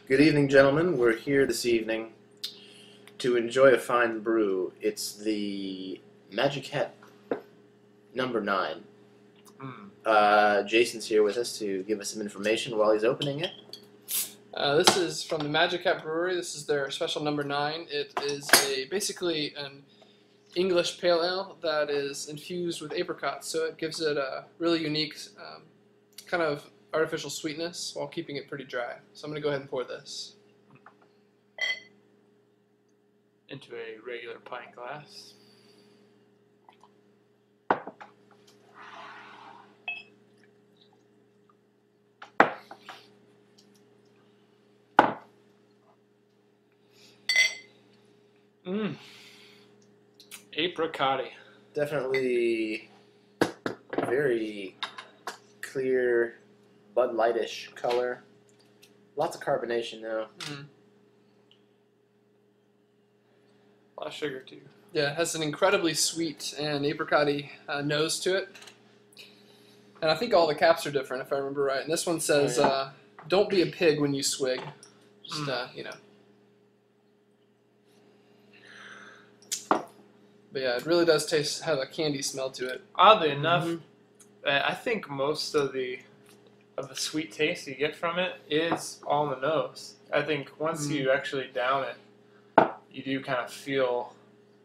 Good evening, gentlemen. We're here this evening to enjoy a fine brew. It's the Magic Hat number 9. Jason's here with us to give us some information while he's opening it. This is from the Magic Hat Brewery. This is their special number 9. It is basically an English pale ale that is infused with apricots, so it gives it a really unique kind of artificial sweetness while keeping it pretty dry. So I'm going to go ahead and pour this into a regular pint glass. Apricot-y. Definitely very clear, Bud Light-ish color. Lots of carbonation though. A lot of sugar too. Yeah, it has an incredibly sweet and apricot-y nose to it. And I think all the caps are different if I remember right. And this one says, don't be a pig when you swig. Just, you know. But yeah, it really does have a candy smell to it. Oddly enough, I think most of the sweet taste you get from it is all in the nose. I think once you actually down it, you do kind of feel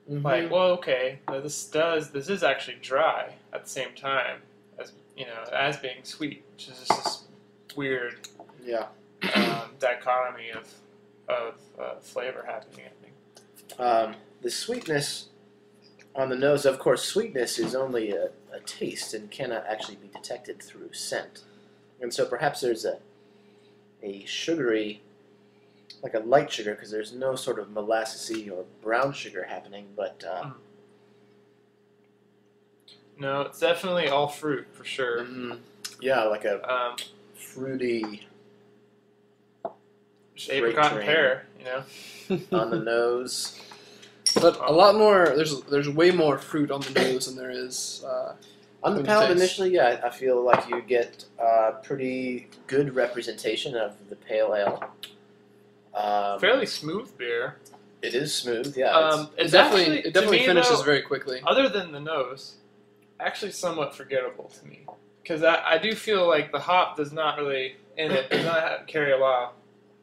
like, well, okay, this is actually dry at the same time as as being sweet, which is just this weird dichotomy of flavor happening. I think the sweetness on the nose, of course, sweetness is only a taste and cannot actually be detected through scent. And so perhaps there's a sugary, like a light sugar, because there's no sort of molassesy or brown sugar happening, but no, it's definitely all fruit for sure. Yeah, like a fruity apricot and pear, on the nose. But a lot more. There's way more fruit on the nose than there is on the palate initially. Yeah, I feel like you get pretty good representation of the pale ale. Fairly smooth beer. It is smooth. Yeah, it definitely finishes very quickly. Other than the nose, actually somewhat forgettable to me, because I do feel like the hop does not really does not carry a lot.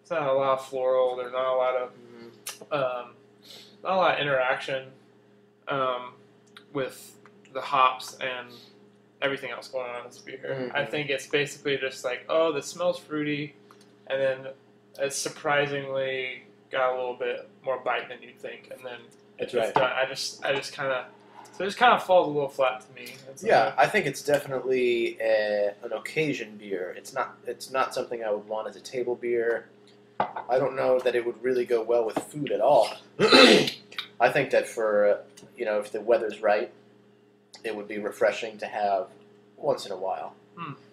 It's not a lot of floral. There's not a lot of not a lot of interaction with the hops and everything else going on in this beer. I think it's basically just like, oh, this smells fruity, and then it's surprisingly got a little bit more bite than you'd think, and then it's done. I just kind of, so it just kind of falls a little flat to me. Yeah, I think it's definitely an occasion beer. It's not something I would want as a table beer. I don't know that it would really go well with food at all. I think that for, if the weather's right, it would be refreshing to have once in a while.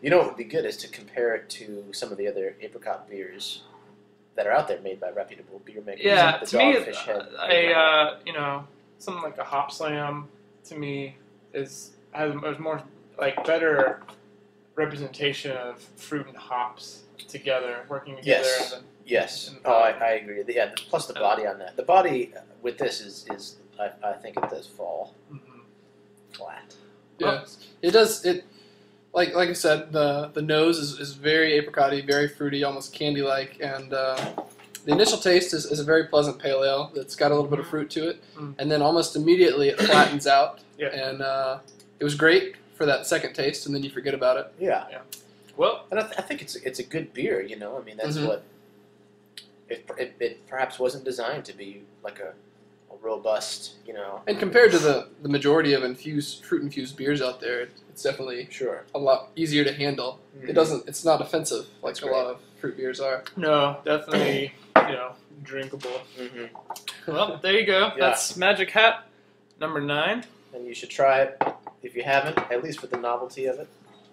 What would be good is to compare it to some of the other apricot beers that are out there made by reputable beer makers. Yeah, the to me, something like a Hop Slam, to me, has more, like, better representation of fruit and hops together, working together. Yes. I agree. Yeah. Plus the body on that. The body with this is I think it does fall flat. Yeah, it does. It like I said, the nose is very apricot-y, very fruity, almost candy-like, and the initial taste is a very pleasant pale ale that's got a little bit of fruit to it, and then almost immediately it flattens out. And it was great for that second taste, and then you forget about it. Yeah. Well, and I think it's a good beer. I mean, that's what. It perhaps wasn't designed to be like a robust, And compared to the majority of fruit-infused beers out there, it's definitely a lot easier to handle. It's not offensive like a lot of fruit beers are. No, definitely, drinkable. Well, there you go. Yeah. That's Magic Hat number 9. And you should try it if you haven't, at least for the novelty of it.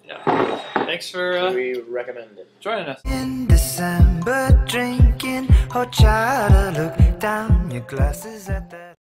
Yeah. Thanks for we recommend it. Joining us. In December, drinking horchata, look down your glasses at that.